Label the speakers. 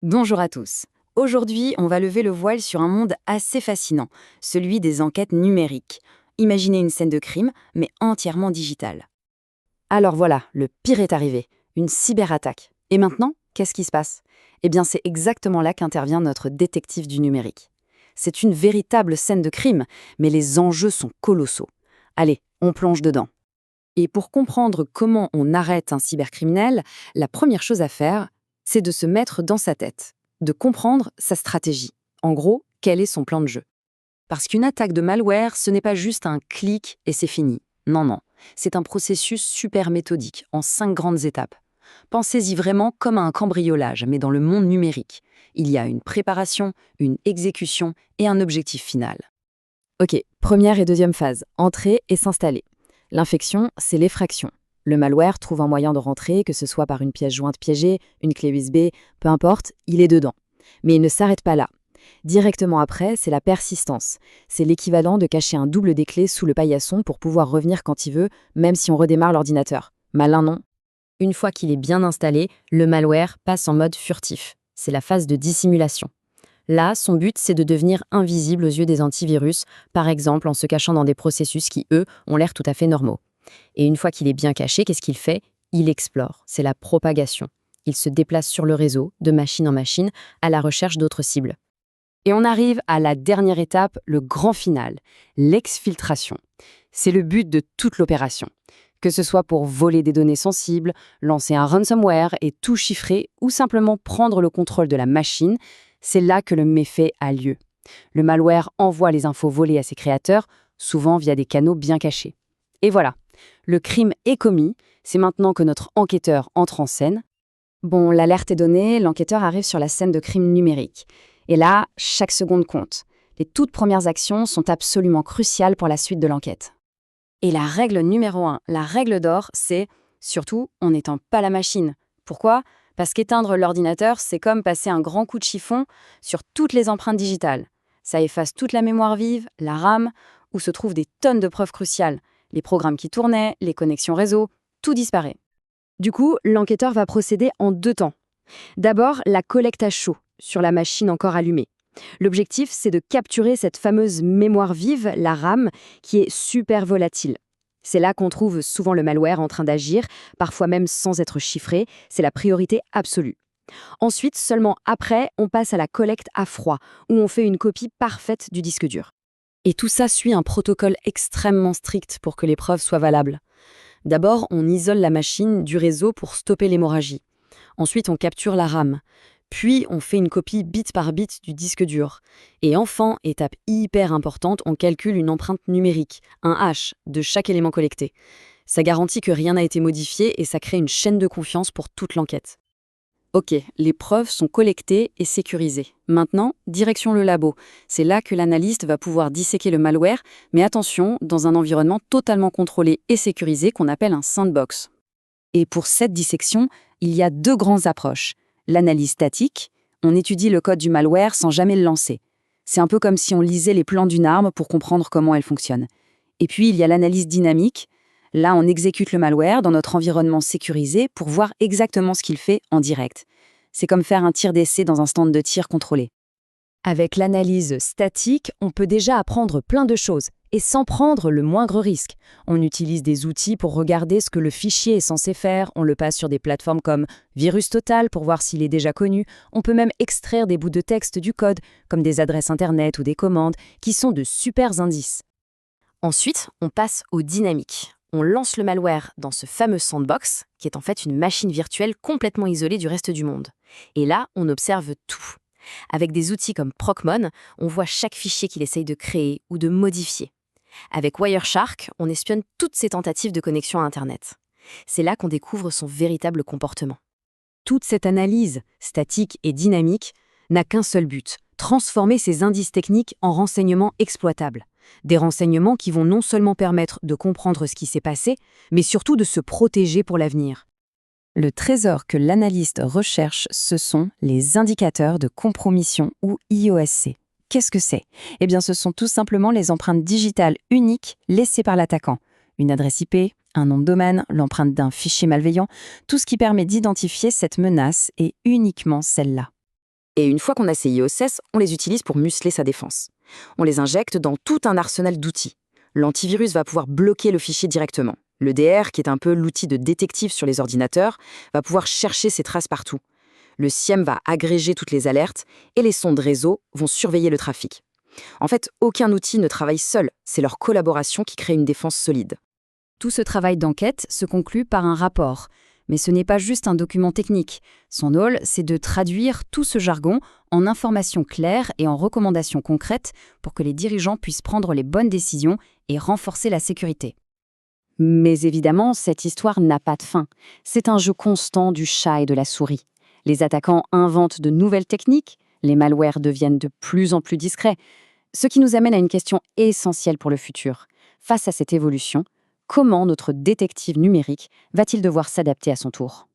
Speaker 1: Bonjour à tous. Aujourd'hui, on va lever le voile sur un monde assez fascinant, celui des enquêtes numériques. Imaginez une scène de crime, mais entièrement digitale. Alors voilà, le pire est arrivé, une cyberattaque. Et maintenant, qu'est-ce qui se passe? Eh bien, c'est exactement là qu'intervient notre détective du numérique. C'est une véritable scène de crime, mais les enjeux sont colossaux. Allez, on plonge dedans. Et pour comprendre comment on arrête un cybercriminel, la première chose à faire, c'est de se mettre dans sa tête, de comprendre sa stratégie. En gros, quel est son plan de jeu. Parce qu'une attaque de malware, ce n'est pas juste un clic et c'est fini. Non, non. C'est un processus super méthodique, en 5 grandes étapes. Pensez-y vraiment comme à un cambriolage, mais dans le monde numérique. Il y a une préparation, une exécution et un objectif final. Ok, première et deuxième phase, entrer et s'installer. L'infection, c'est l'effraction. Le malware trouve un moyen de rentrer, que ce soit par une pièce jointe piégée, une clé USB, peu importe, il est dedans. Mais il ne s'arrête pas là. Directement après, c'est la persistance. C'est l'équivalent de cacher un double des clés sous le paillasson pour pouvoir revenir quand il veut, même si on redémarre l'ordinateur. Malin, non? Une fois qu'il est bien installé, le malware passe en mode furtif. C'est la phase de dissimulation. Là, son but, c'est de devenir invisible aux yeux des antivirus, par exemple en se cachant dans des processus qui, eux, ont l'air tout à fait normaux. Et une fois qu'il est bien caché, qu'est-ce qu'il fait? Il explore, c'est la propagation. Il se déplace sur le réseau, de machine en machine, à la recherche d'autres cibles. Et on arrive à la dernière étape, le grand final, l'exfiltration. C'est le but de toute l'opération. Que ce soit pour voler des données sensibles, lancer un ransomware et tout chiffrer, ou simplement prendre le contrôle de la machine, c'est là que le méfait a lieu. Le malware envoie les infos volées à ses créateurs, souvent via des canaux bien cachés. Et voilà, le crime est commis, c'est maintenant que notre enquêteur entre en scène. Bon, l'alerte est donnée, l'enquêteur arrive sur la scène de crime numérique. Et là, chaque seconde compte. Les toutes premières actions sont absolument cruciales pour la suite de l'enquête. Et la règle numéro 1, la règle d'or, c'est surtout, on n'éteint pas la machine. Pourquoi? Parce qu'éteindre l'ordinateur, c'est comme passer un grand coup de chiffon sur toutes les empreintes digitales. Ça efface toute la mémoire vive, la RAM, où se trouvent des tonnes de preuves cruciales. Les programmes qui tournaient, les connexions réseau, tout disparaît. Du coup, l'enquêteur va procéder en 2 temps. D'abord, la collecte à chaud, sur la machine encore allumée. L'objectif, c'est de capturer cette fameuse mémoire vive, la RAM, qui est super volatile. C'est là qu'on trouve souvent le malware en train d'agir, parfois même sans être chiffré, c'est la priorité absolue. Ensuite, seulement après, on passe à la collecte à froid, où on fait une copie parfaite du disque dur. Et tout ça suit un protocole extrêmement strict pour que les preuves soient valables. D'abord, on isole la machine du réseau pour stopper l'hémorragie. Ensuite, on capture la RAM. Puis, on fait une copie bit par bit du disque dur. Et enfin, étape hyper importante, on calcule une empreinte numérique, un hash, de chaque élément collecté. Ça garantit que rien n'a été modifié et ça crée une chaîne de confiance pour toute l'enquête. Ok, les preuves sont collectées et sécurisées. Maintenant, direction le labo. C'est là que l'analyste va pouvoir disséquer le malware, mais attention, dans un environnement totalement contrôlé et sécurisé qu'on appelle un sandbox. Et pour cette dissection, il y a 2 grandes approches. L'analyse statique, on étudie le code du malware sans jamais le lancer. C'est un peu comme si on lisait les plans d'une arme pour comprendre comment elle fonctionne. Et puis, il y a l'analyse dynamique. Là, on exécute le malware dans notre environnement sécurisé pour voir exactement ce qu'il fait en direct. C'est comme faire un tir d'essai dans un stand de tir contrôlé. Avec l'analyse statique, on peut déjà apprendre plein de choses, et sans prendre le moindre risque. On utilise des outils pour regarder ce que le fichier est censé faire, on le passe sur des plateformes comme VirusTotal pour voir s'il est déjà connu, on peut même extraire des bouts de texte du code, comme des adresses internet ou des commandes, qui sont de super indices. Ensuite, on passe au dynamique. On lance le malware dans ce fameux sandbox, qui est en fait une machine virtuelle complètement isolée du reste du monde. Et là, on observe tout. Avec des outils comme Procmon, on voit chaque fichier qu'il essaye de créer ou de modifier. Avec Wireshark, on espionne toutes ses tentatives de connexion à Internet. C'est là qu'on découvre son véritable comportement. Toute cette analyse, statique et dynamique, n'a qu'un seul but, transformer ces indices techniques en renseignements exploitables. Des renseignements qui vont non seulement permettre de comprendre ce qui s'est passé, mais surtout de se protéger pour l'avenir. Le trésor que l'analyste recherche, ce sont les indicateurs de compromission ou IOSC. Qu'est-ce que c'est? Eh bien, ce sont tout simplement les empreintes digitales uniques laissées par l'attaquant. Une adresse IP, un nom de domaine, l'empreinte d'un fichier malveillant, tout ce qui permet d'identifier cette menace est uniquement celle-là. Et une fois qu'on a ces IOSS, on les utilise pour muscler sa défense. On les injecte dans tout un arsenal d'outils. L'antivirus va pouvoir bloquer le fichier directement. Le DR, qui est un peu l'outil de détective sur les ordinateurs, va pouvoir chercher ses traces partout. Le SIEM va agréger toutes les alertes et les sondes réseau vont surveiller le trafic. En fait, aucun outil ne travaille seul, c'est leur collaboration qui crée une défense solide.
Speaker 2: Tout ce travail d'enquête se conclut par un rapport. Mais ce n'est pas juste un document technique. Son rôle, c'est de traduire tout ce jargon en informations claires et en recommandations concrètes pour que les dirigeants puissent prendre les bonnes décisions et renforcer la sécurité.
Speaker 3: Mais évidemment, cette histoire n'a pas de fin. C'est un jeu constant du chat et de la souris. Les attaquants inventent de nouvelles techniques, les malwares deviennent de plus en plus discrets. Ce qui nous amène à une question essentielle pour le futur. Face à cette évolution, comment notre détective numérique va-t-il devoir s'adapter à son tour ?